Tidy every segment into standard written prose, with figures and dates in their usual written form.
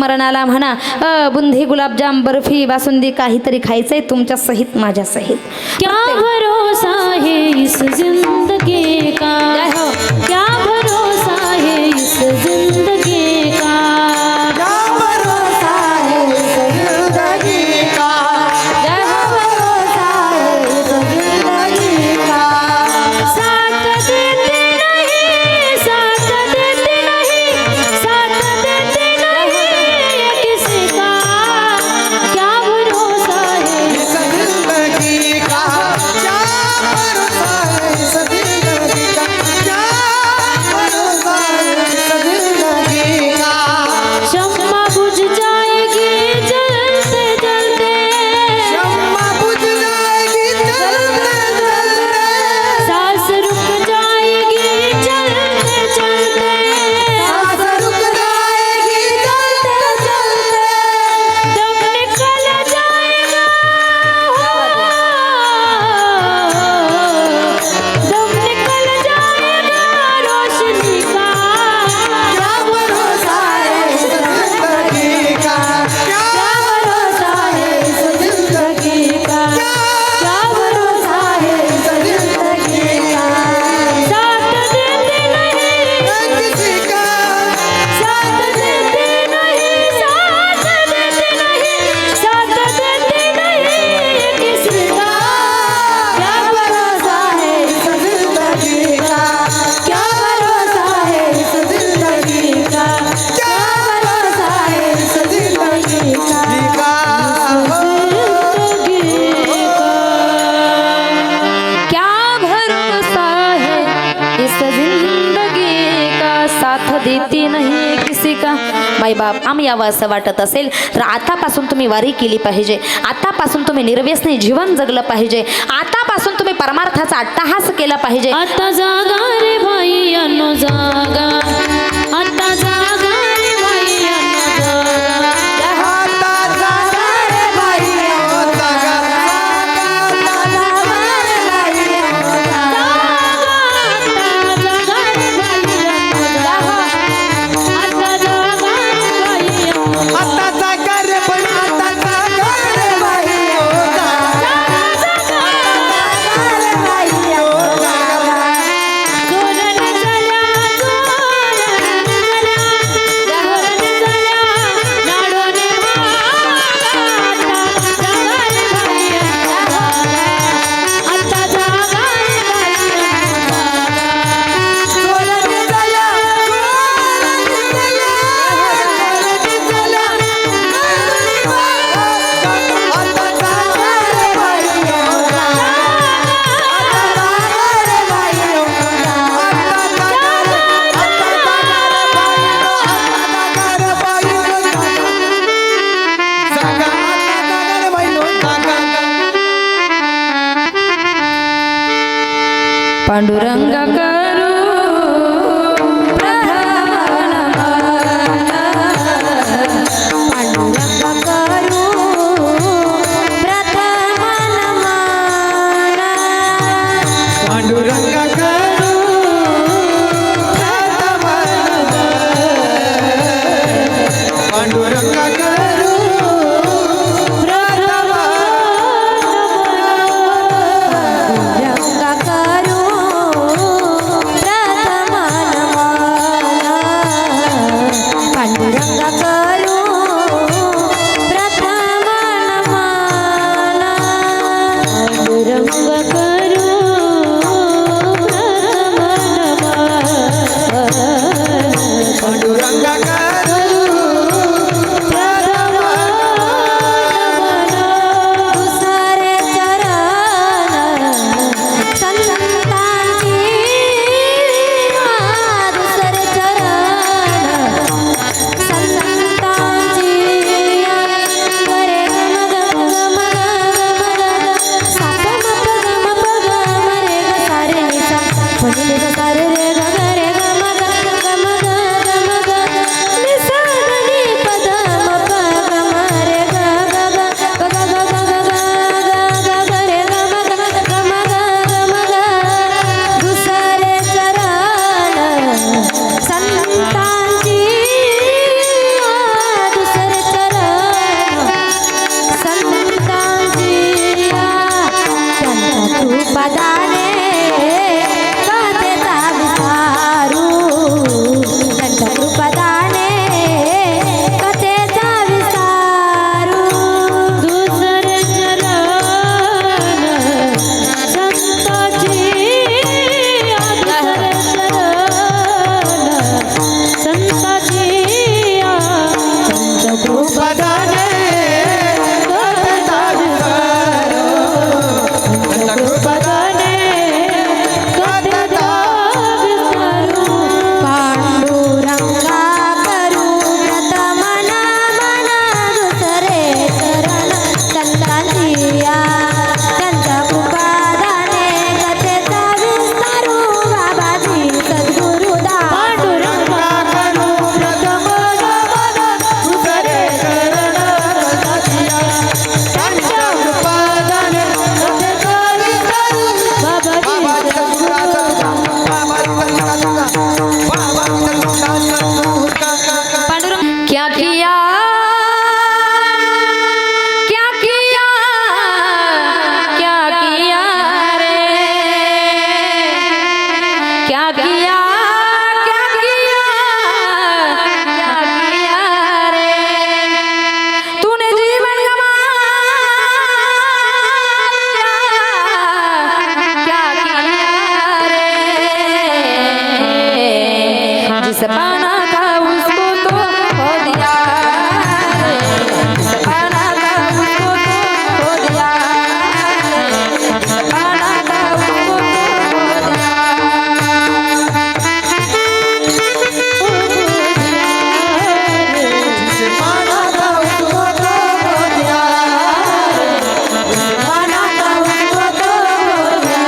स्मरणाला म्हणा बुंदी गुलाबजाम बर्फी बासुंदी काहीतरी खायचंय तुमच्या सहित माझ्या सहित। क्या भरोसा है इस जिंदगी का, क्या भरोसा है इस जिंदगी का, क्या भरोसा है इस जिंदगी का, क्या भरोसा है इस जिंदगी का। साथ देते नहीं, साथ देते नहीं, साथ देते नहीं किसी का, क्या भरोसा है इस जिंदगी का, क्या भरोसा है इस जिंदगी का, क्या भरोसा है इस जिंदगी का। शम्मा बुझ जाएगी जलते जलते, शम्मा बुझ जाएगी जलते जलते, सांस रुक जाएगी चलते चलते, सांस रुक जाएगी जलते जलते, दम निकल जाएगा, दम निकल जाएगा रोशनी का, क्या भरोसा है इस जिंदगी का, क्या भरोसा है इस जिंदगी का, क्या भरोसा है इस जिंदगी का। साथ देते नहीं, किसी का साथ देते नहीं, साथ देते नहीं, साथ देते नहीं किसी का, क्या भरोसा है इस जिंदगी का, क्या भरोसा है इस जिंदगी का, क्या भरोसा है इस जिंदगी का। क्या भरोसा है इस जिंदगी का, साथ देती नाही किसी का। माई बाप आम्ही यावं असं वाटत असेल तर आतापासून तुम्ही वारी केली पाहिजे, आतापासून तुम्ही निर्व्यसनी जीवन जगलं पाहिजे, आतापासून तुम्ही परमार्थाचा अट्टहास केला पाहिजे। आता जागा रे भाई अनो जागा, आता जागा रे भाई अनो जागा, आता जागा रे बाई आता जागा रे बाई आता जागा रे भाई अनो जागा, आता जागा रे भाई अनो आता जागा रे बाई आता जागा रे बाई रे बाई जोराने चल्या, जोराने चल्या, नाडोने भागा, आता जागा रे भाई अनो जागा, आता जागा रे भाई अनो जागा, जोराने चला आता जागा रे बाई पांडुरंग करू पांडुरंग करू पांडुरंग करू रंग करू जिस पाना था उसको तो खो दिया रे, जिस पाना था उसको तो खो दिया रे, जिस पाना था उसको तो खो दिया। माना था उसको तो खो दिया रे, माना था उसको तो खो दिया।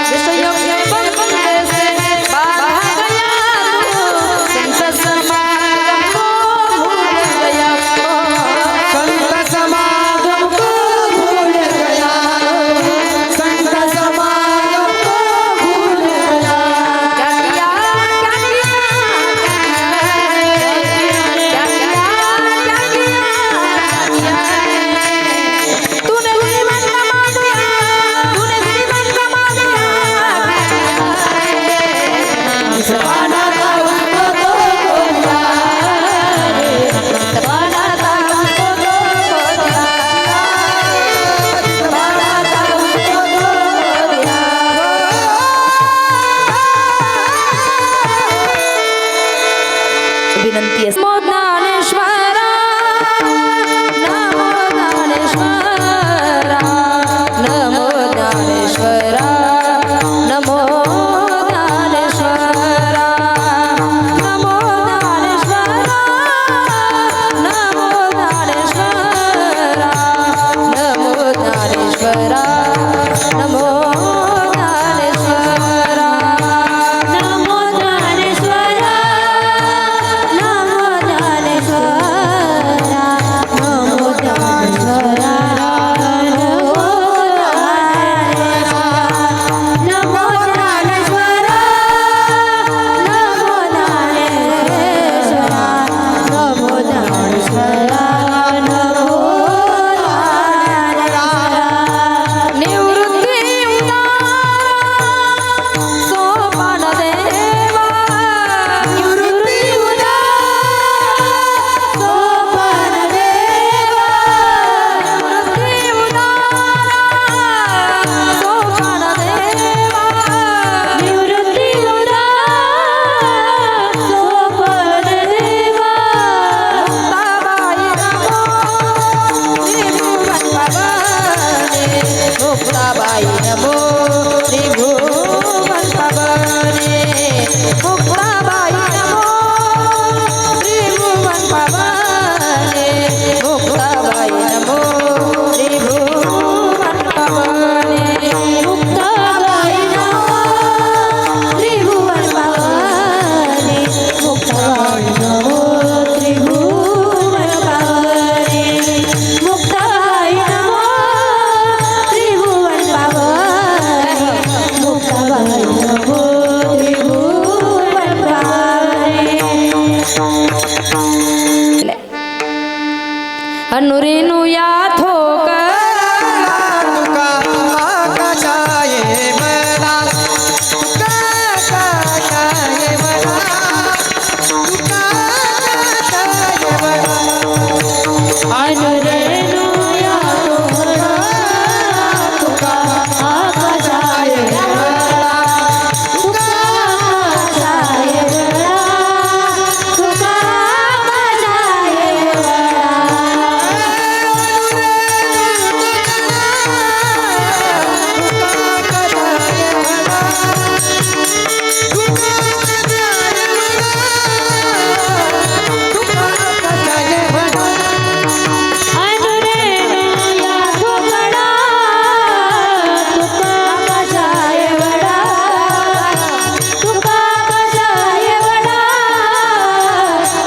विषयों के बंधन से बांधा गया तू, संत समागम को भूल गया तू। संत समागम को भूल गया, संत समागम को भूल गया। क्या किया क्या किया क्या किया क्या किया तूने जीवन गमा दिया, तूने जीवन गमा दिया। माना था उसको तो खो दिया रे, माना था उसको तो खो दिया, माना था उसको तो खो दिया। विनंती आहे नमो ज्ञानेश्वरा, नमो ज्ञानेश्वरा, नमो ज्ञानेश्वरा, नमो ज्ञानेश्वरा, नमो ज्ञानेश्वरा, नमो ज्ञानेश्वरा, नमो ज्ञानेश्वरा, नमो ज्ञानेश्वरा, नमो ज्ञानेश्वरा, नमो ज्ञानेश्वरा, नमो ज्ञानेश्वरा, नमो ज्ञानेश्वरा, नमो ज्ञानेश्वरा, नमो ज्ञानेश्वरा, नमो ज्ञानेश्वरा। निवृत्ती उदार सोपान देवा, निवृत्ती उदार सोपान देवा, निवृत्ती उदार सोपान देवा, निवृत्ती उदार सोपान देवा, मुक्ताबाई नमो त्रिभुवन पावने, मुक्ताबाई नमो त्रिभुवन पावने, मुक्ताबाई नमो त्रिभुवन पावने, मुक्ताबाई नमो त्रिभुवन पावने, मुक्ताबाई नमो त्रिभुवन पावने, मुक्ताबाई नमो त्रिभुवन पावने, मुक्ताबाई नमो त्रिभुवन पावने। अनुरेनु या ठोकर तुका आकाशाये मला, तुका आकाशाये मला, तुका आकाशाये मला. अनुरेनु या ठोकरा, तुका आकाशाये मला, तुका आकाशाये मला,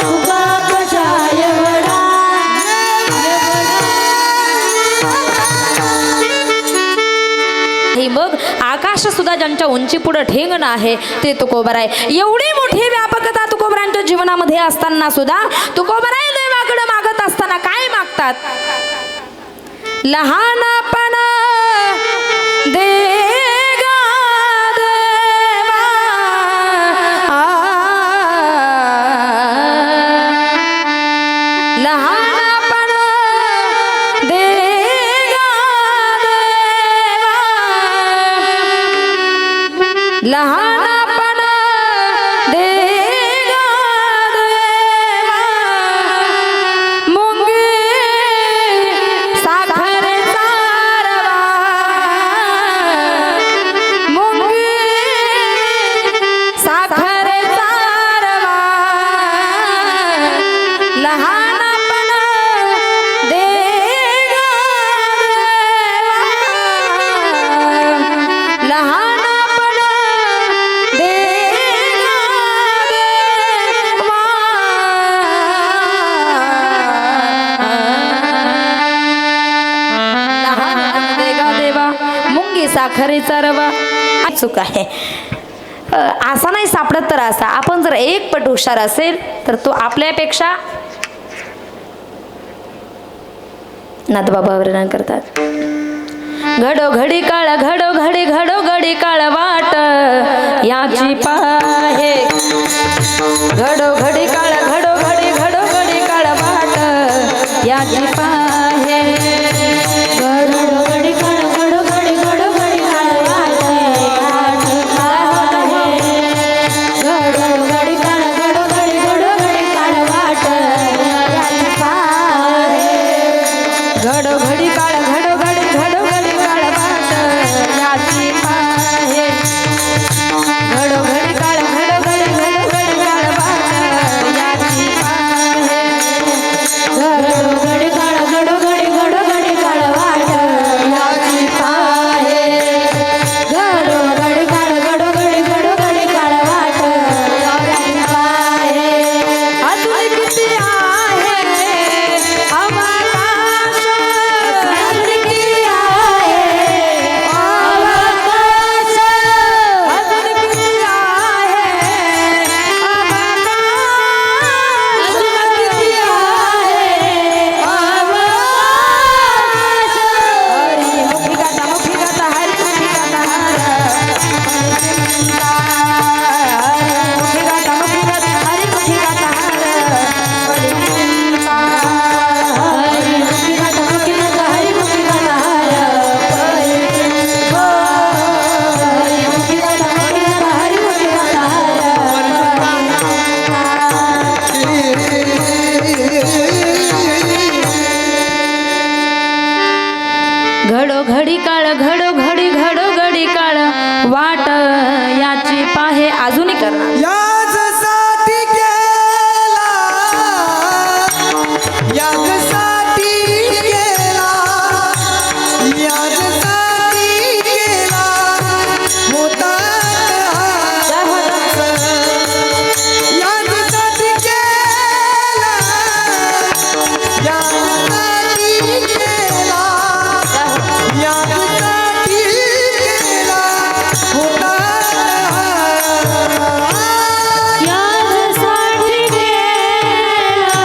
तुका आकाशाये मला. आकाश सुद्धा ज्यांच्या उंची पुढे ठेंगण आहे ते तुकोबर आहे. एवढी मोठी व्यापकता तुकोबरांच्या जीवनामध्ये असताना सुद्धा तुकोबराय देवाकडे मागत असताना काय मागतात? लहानपण दे गा देवा, लहानपण दे गा देवा, लहानपण दे नाही साखरेचा रवा. चूक आहे. असा नाही सापडत तर असा. आपण जर एक पट हुशार असेल तर तो आपल्यापेक्षा नाथबाबा वर्णन करतात. घडोघडी काळ घडोघडी काळ वाट याची पाहे. घडोघडी काळ घडोघडी काळ वाट याची पाहे. घडोघडी काळ घडोघडी काळ वाट याची पाहे. घडोघडी काळ घडोघडी काळ वाट याची पाहे. घडोघडी काळ घडोघडी काळ वाट याची पाहे. घडोघडी काळ घडोघडी काळ वाट याची पाहे. घडोघडी काळ घडोघडी काळ वाट याची पाहे. घडोघडी काळ घडोघडी काळ वाट याची पाहे. अजून किती आहे अवकाश. अजून किती आहे अवकाश. अजून किती आहे अवकाश. अजून किती आहे अवकाश. हरी मुखी गाता हरी मुखी गाता हरी मुखी गाता हरी मुखी गाता हरी मुखी गाता हरी मुखी गाता हर हरी मुखी गाता हरी मुखी गाता घडोघडी काळ वाट याची पाहे. अजूनही करणार. याजसाठी केला, याजसाठी केला, याजसाठी केला होता याजसाठी केला,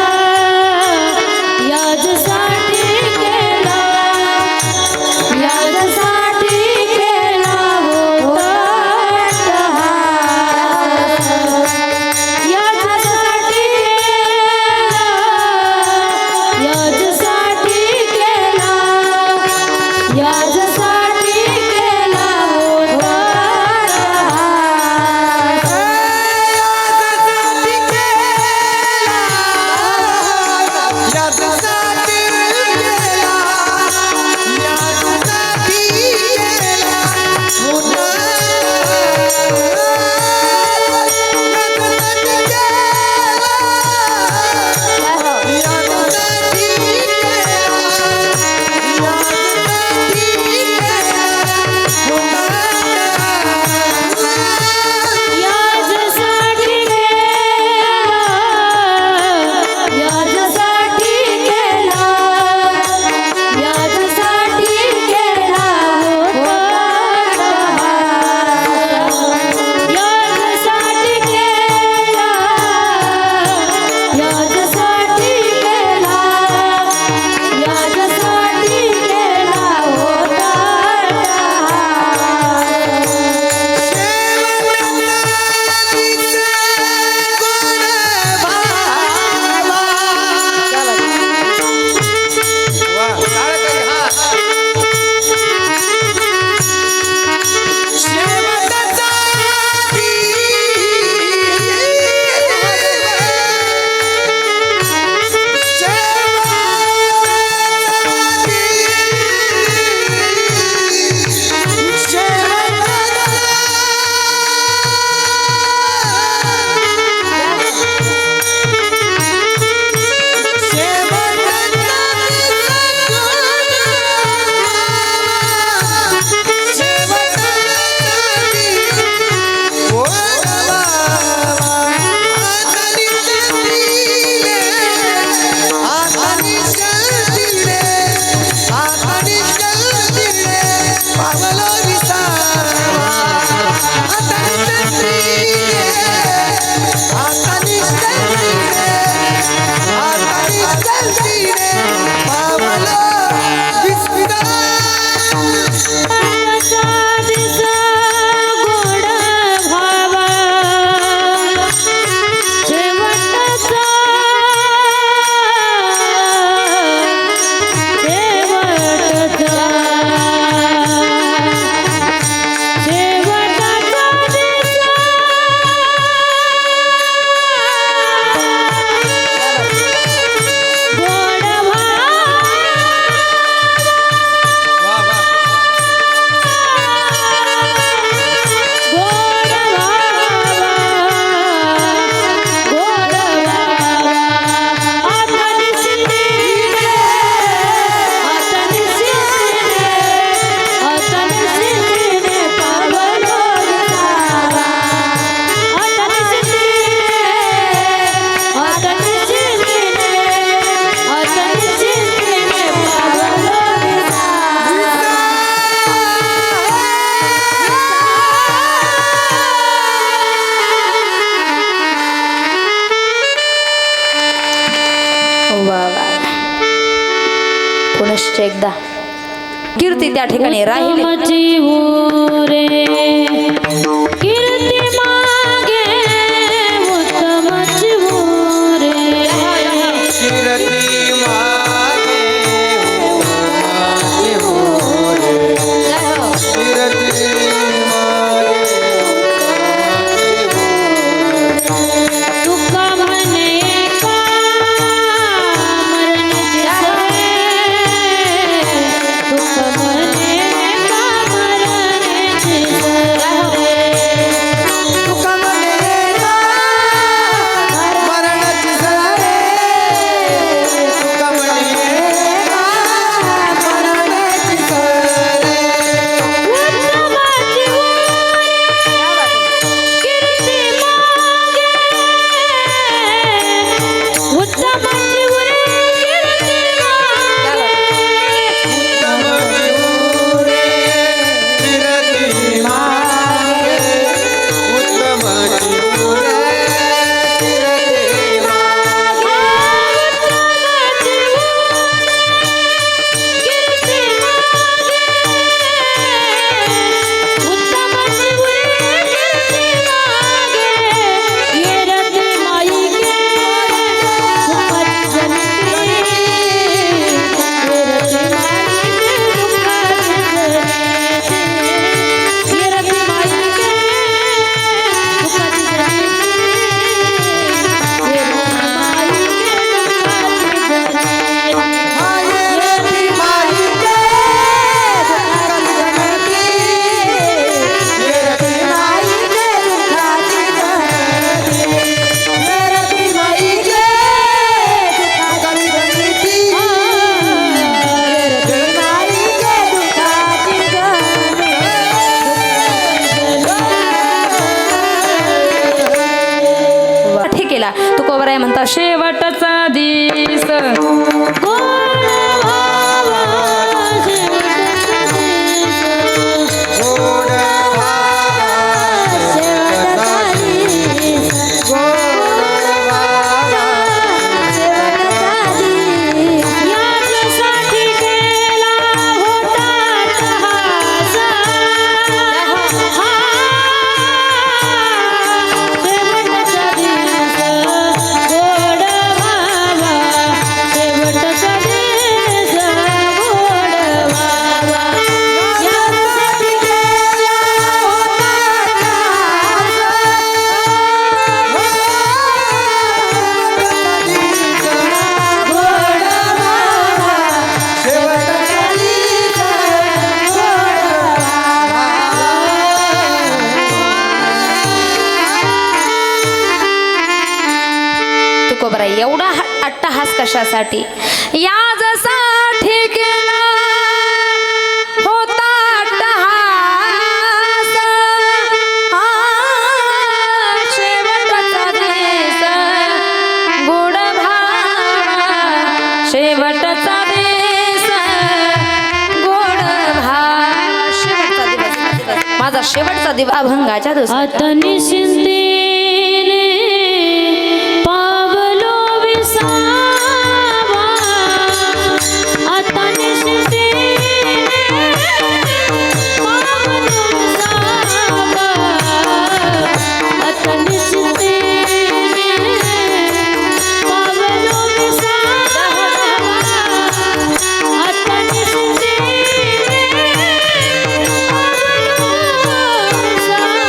याजसाठी केला, याजसाठी केला होता. याजसाठी केला, याजसाठी केला, याजसाठी केला होता. याजसाठी केला, याजसाठी केला, याजसाठी केला होता. याजसाठी केला, याजसाठी केला, याजसाठी केला होता. याजसाठी केला, याजसाठी केला, याजसाठी केला होता. पावलं ती त्या ठिकाणी राहिली. उत्तमाची हो रे कीर्ती मागे उत्तमाची हो रे कीर्ती मागे उत्तमाची हो रे. कीर्ती मागे तुका म्हणे का मरणाची सवय तुका म्हणे का मरणाची सवय तुका म्हणे का मरणाची सवय. तुका म्हणे का मरणाची सवय. उत्तमाची हो कीर्ती मागे उत्तमाची हो कीर्ती मागे उत्तमाची हो रे कीर्ती मागे. उत्तमाची हो रे कीर्ती मागे. मायेची माईके दुःखाची गणती. कीर्ती माईके दुःखाची गणती. कीर्ती माईके दुःखाची गणती. कीर्ती माईके दुःखाची गणती. ठीक केला. तुकोबराय म्हणता शेवटचा दिस गोड भावा शेवटचा दिस. गोड भावा शेवटचा दिस. याच्यासाठी केला होता अट्टहास. शेवटचा दिवस गोड व्हावा. शेवटचा दिवस गोड व्हावा. यासाठी केला होता अट्टहास. गोड भावा शेवटचा दिवस गोड भावा. तुकोबराय एवढा अट्टहास कशासाठी? याजसाठी केला होता अट्टहास. शेवटचा दिस गोड भावा. शेवटचा दिस गोड भावा. शेवटचा दिवस माझा शेवटचा दिवस अभंगाच्या दिवस. आता निश्चिंतेने पावलो विसावा. आता निश्चिंतेने पावलो विसावा. आता निश्चिंतेने पावलो विसावा. आता निश्चिंतेने पावलो विसावा.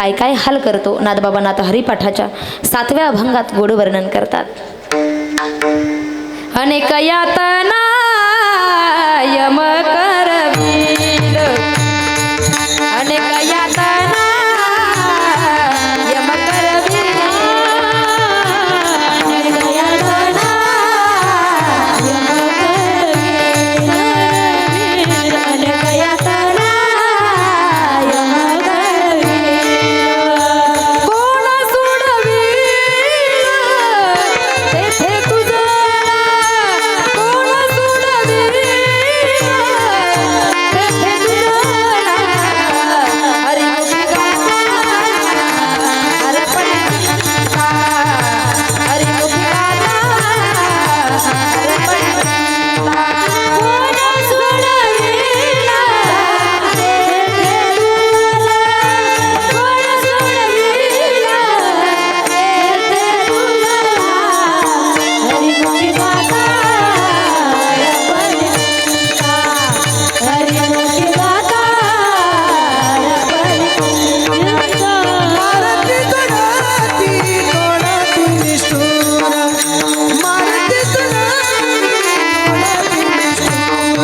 काय काय हाल करतो नाथबाबा नाथ हरिपाठाच्या 7व्या अभंगात गोड वर्णन करतात. अनेक यातना यम करवीर, अनेक यातना यम करवीर, अनेक यातना यम करवीर, अनेक यातना यम करवीर. कोण सोडवीर तेथे तुझं, कोण सोडवीर तेथे तुझं, हरिमुखी गाथा हरपणी, हरिमुखी गाथा हरपणी. कोण सोडवीर तेथे तुझं, कोण सोडवीर तेथे तुझं, हरिमुखी गाथा हरपणी, हरिमुखी गाथा हरपणी. मारती तोडाती तोडाती निष्ठुर, मारती तोडाती तोडाती निष्ठुर,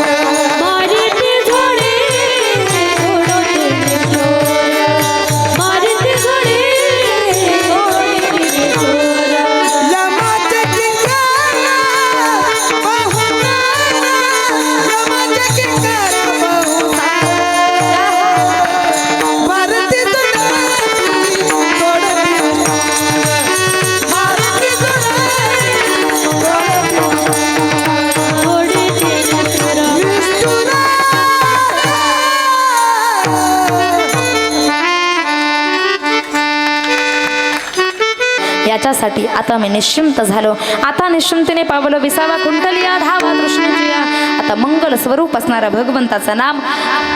मारिती झोडी सोडती निष्ठुर, मारिती झोडी सोडती निष्ठुर. यमाचे किंकर बहुताना, यमाचे किंकर बहुताना, मारती तोडाती तोडाती निष्ठुर, मारती तोडाती तोडाती निष्ठुर. याच्यासाठी आता मी निश्चिंत झालो. आता निश्चिंतेने पावलं विसावा कुंडलिया धावा तृष्णेची. आता मंगल स्वरूप असणारा भगवंताचं नाम,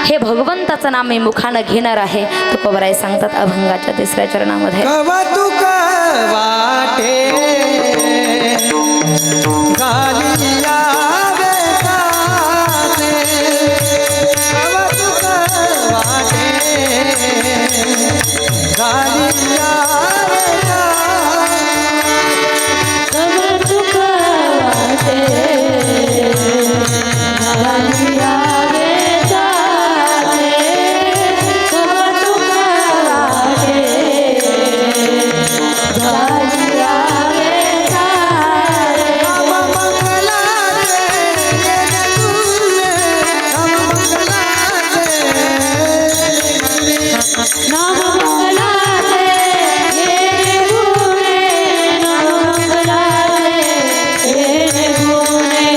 हे भगवंताचं नाम मी मुखानं घेणार आहे. तुकोबराय सांगतात अभंगाच्या 3ऱ्या चरणामध्ये, कौतुक वाटे गालिया वेताते, कौतुक वाटे गालिया वेताते, कौतुक वाटे गालिया वेताते, कौतुक वाटे गालिया वेताते. राम मंगलाचे येणे तुझे, राम मंगलाचे नाम मंगलाचे येणे गुणे, नाम मंगलाचे येणे गुणे.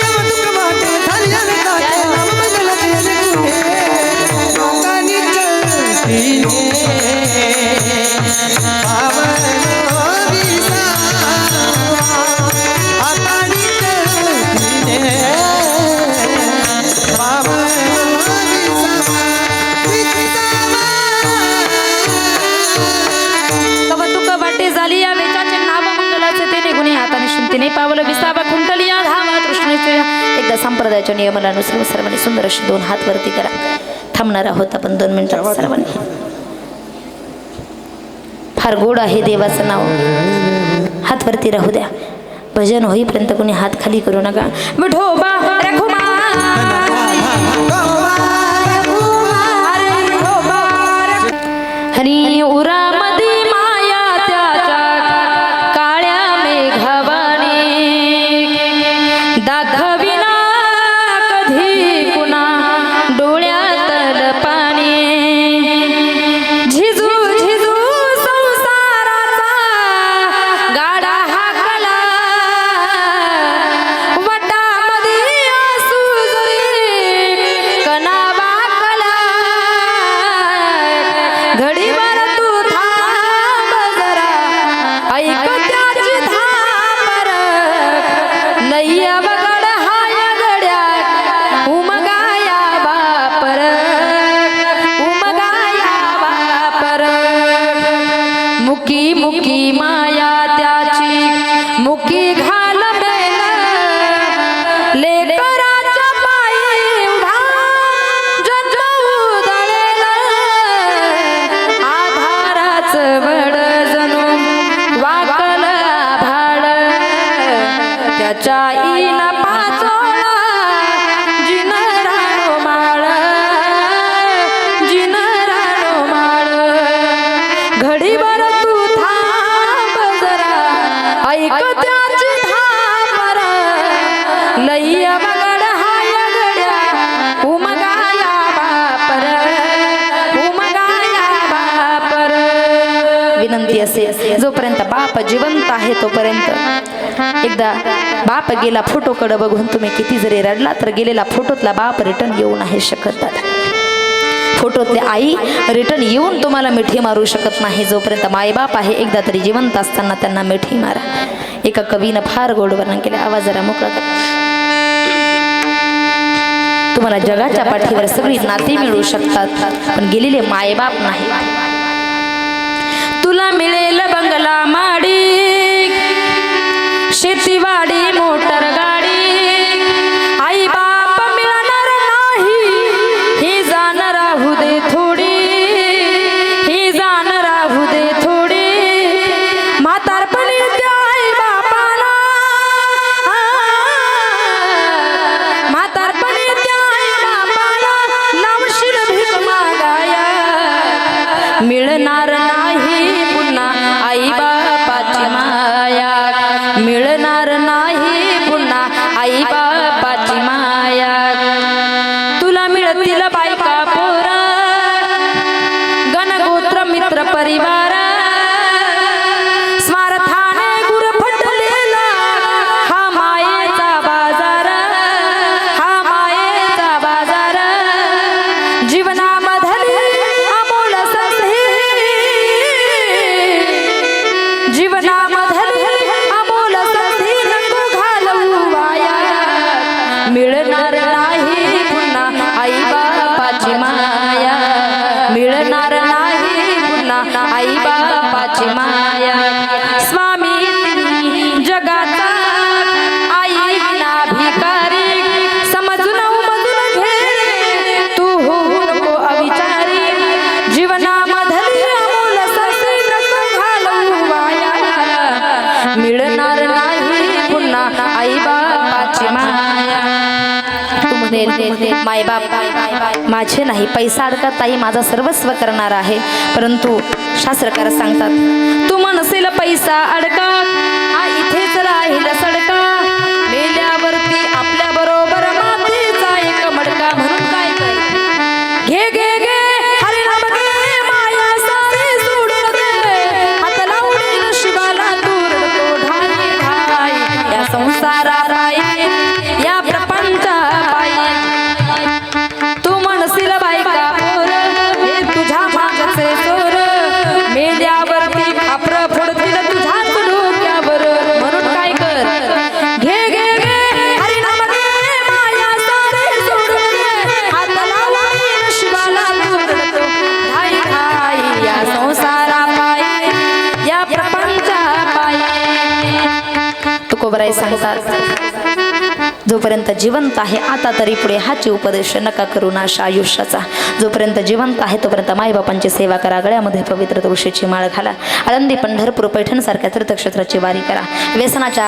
कौतुक वाटे गालिया वेताते, राम मंगलाचे येणे गुणे, लोकांनी चलतीने पावलो विसावा, हातानी चलतीने पावलो विसावा, विसावा. कवतुक वाटे झाली या वेचाचे नाव मंगलाचे ते निघुणे. आता निश्चिंतेने पावलं विसावा कुंडलिया धावा तृष्णेची. एकदा संप्रदायाच्या नियमानुसार सर्वांनी सुंदर अशी 2 हात वरती करा. थांबणार आहोत आपण 2 मिनिटात सर्वांनी. फार गोड आहे देवाचं नाव. हात वरती राहू द्या. भजन होईपर्यंत कोणी हात खाली करू नका. विठोबा रखुमा, अरे विठोबा रखुमा. हरी उरामदी माया त्याच्या काळ्या मेघवाणी, दाखविना कधी कुणा डोळ्यातल पाणी. झिजू झिजू संसाराचा गाडा हाकला, वटामध्ये आसू जरी कणा वाकला. घडीभर तू थांब जरा, ऐक त्याची धापर, नैया वगड घरच्या इन पाचोळा जिन राणो माळ जिन राणो माळ घडीभर तू थांब जरा ऐक त्याची धामर लय्या बगड हाय गड्या उमगाया बापर उमगाया बापर विनंती असेल जोपर्यंत बाप जिवंत आहे तोपर्यंत एकदा बाप गेला फोटोकडे बघून तुम्ही किती जरी रडला तर गेलेला फोटोतला बाप रिटर्न येऊ नाही शकत फोटोतली आई रिटर्न येऊन तुम्हाला मिठी मारू शकत नाही जोपर्यंत मायबाप आहे एकदा तरी जिवंत असताना त्यांना मिठी मारा एका कवीनं फार गोड वर्णन केले आवाज जरा मोकळा कर तुम्हाला जगाच्या पाठीवर सगळी नाती मिळू शकतात पण गेलेले मायबाप नाही तुला मिळेल बंगला माडी शेतीवाडी मोटर गाडी आई बाप मिळणार नाही ही जाण राहू दे थोडी ही जाण राहू दे थोडी म्हातारपणी त्या आई बापाला म्हातारपणी त्या आई बापाला लावशील भीक मागाया मिळणार नाही पुन्हा आई बापाची माया मिळणार नाही पुन्हा आई बापाची माया तुला मिळतील बायका पोर गणगोत्र मित्र परिवार स्वार्थाने गुरफटलेला हा मायेचा बाजार हा मायेचा बाजार जीवनामधली अमोल संधी जीवनामधली अमोल संधी नको घालवू वाया मिळणार नाही पुन्हा आई बापाची माया मिळणार नाही पुन्हा आई बापाची माया स्वामी जगाचा आई विना भिकारी समजून उमजून घे तू होऊ नको अविचारी जीवनामधली अमोल संधी नको घालवू वाया मिळणार नाही पुन्हा आई बापाची माया माय बाप माझे नाही पैसा अडका ताई माझा सर्वस्व करणार आहे परंतु शास्त्रकार सांगतात तू म्हणशील पैसा अडका हा इथेच राहील सडका मेल्यावरती आपल्या बरोबर मातीचा एक मडका म्हणून काय कर घे घे घे हरिनाम घे माया सारी सोडून दे हात लावून शिवाला दूर तो ढाई ढाई या संसारा राई या प्रपंचा तू म्हणशील बायका पोर हे तुझ्या मागचे चोर मेल्यावरती खापर फोडतील तुझ्याच डोक्यावर म्हणून काय कर घे घे घे हरिनाम घे माया सारे सोडून दे हात लावून शिवाला दूर तो ढाई ढाई या संसारा पायी या प्रपंचा पायी तुकोबराई सांगतात जोपर्यंत जिवंत आहे आता तरी पुढे हाची उपदेश नका करू नाश आयुष्याचा जोपर्यंत जिवंत आहे तोपर्यंत माईबापांची सेवा करा गळ्यामध्ये पवित्र तुळशीची माळ घाला आळंदी पंढरपूर पैठणसारख्या तीर्थक्षेत्राची वारी करा व्यसनाच्या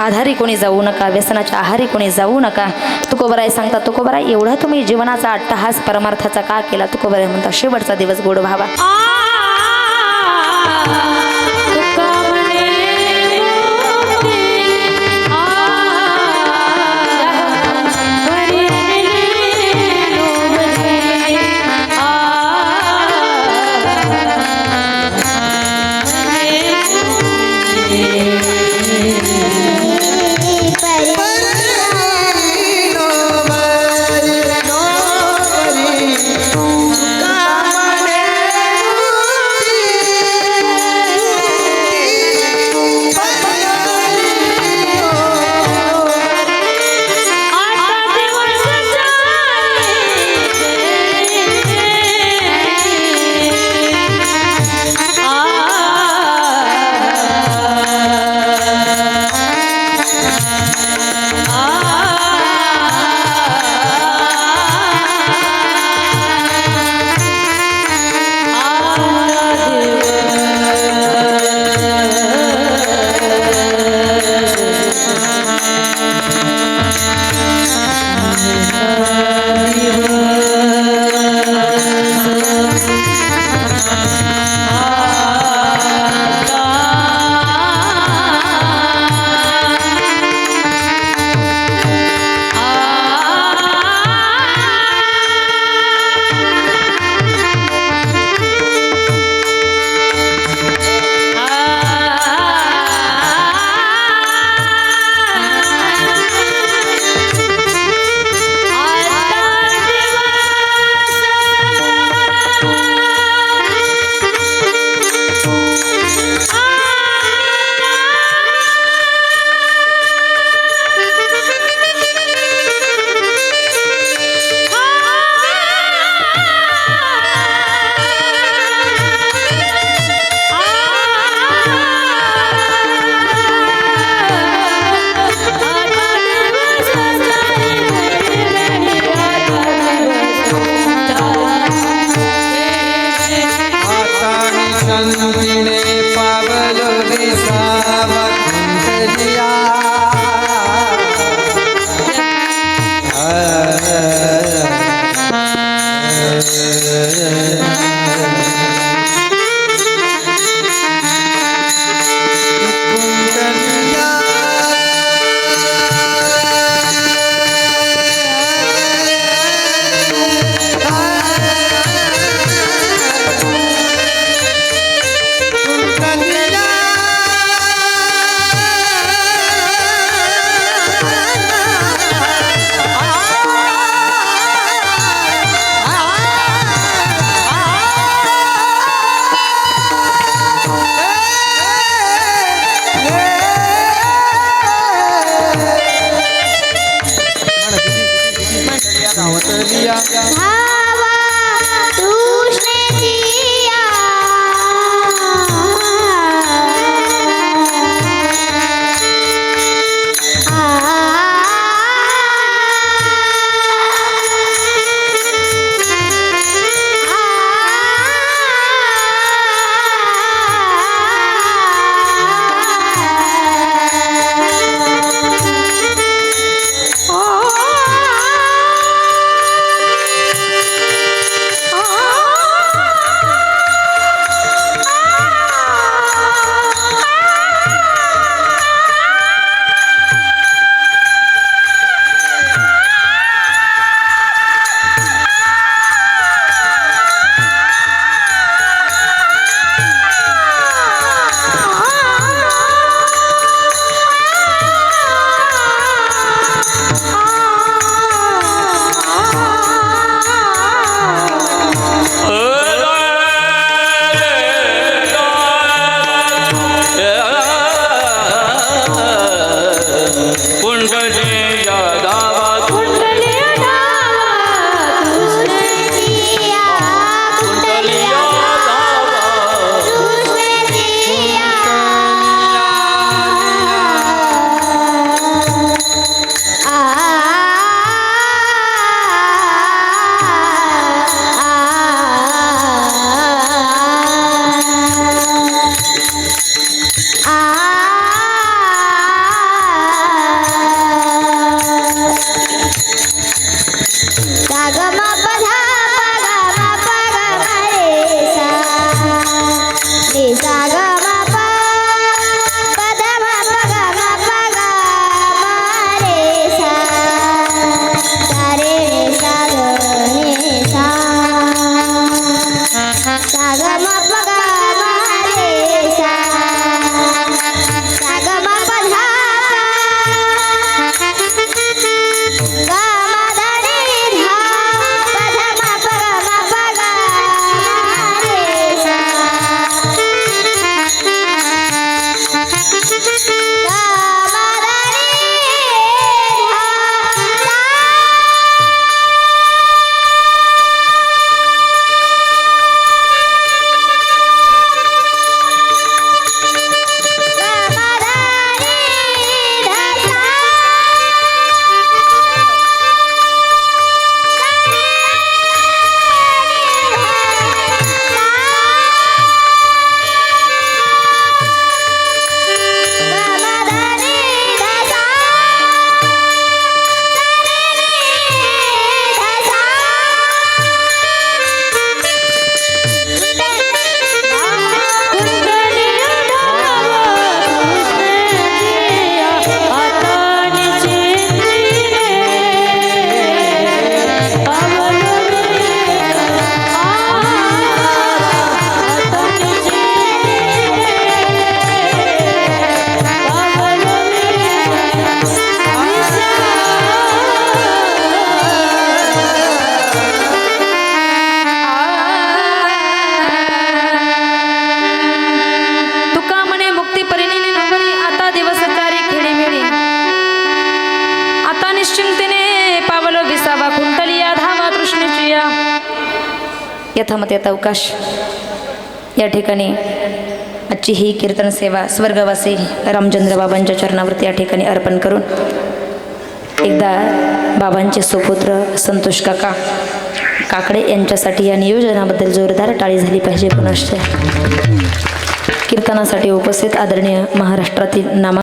आधारी कोणी जाऊ नका व्यसनाच्या आहारी कोणी जाऊ नका तुकोबराई सांगतात तुकोबराई एवढा तुम्ही जीवनाचा अट्टहास परमार्थाचा का केला तुकोबराई म्हणता शेवटचा दिवस गोड व्हावा नो यथामत अवकाश या ठिकाणी आजची ही कीर्तन सेवा स्वर्गवासी रामचंद्र बाबांच्या चरणावरती या ठिकाणी अर्पण करून एकदा बाबांचे सुपुत्र संतोष काकडे यांच्यासाठी या नियोजनाबद्दल जोरदार टाळी झाली पाहिजे. पुनश्च कीर्तनासाठी उपस्थित आदरणीय महाराष्ट्रातील नामा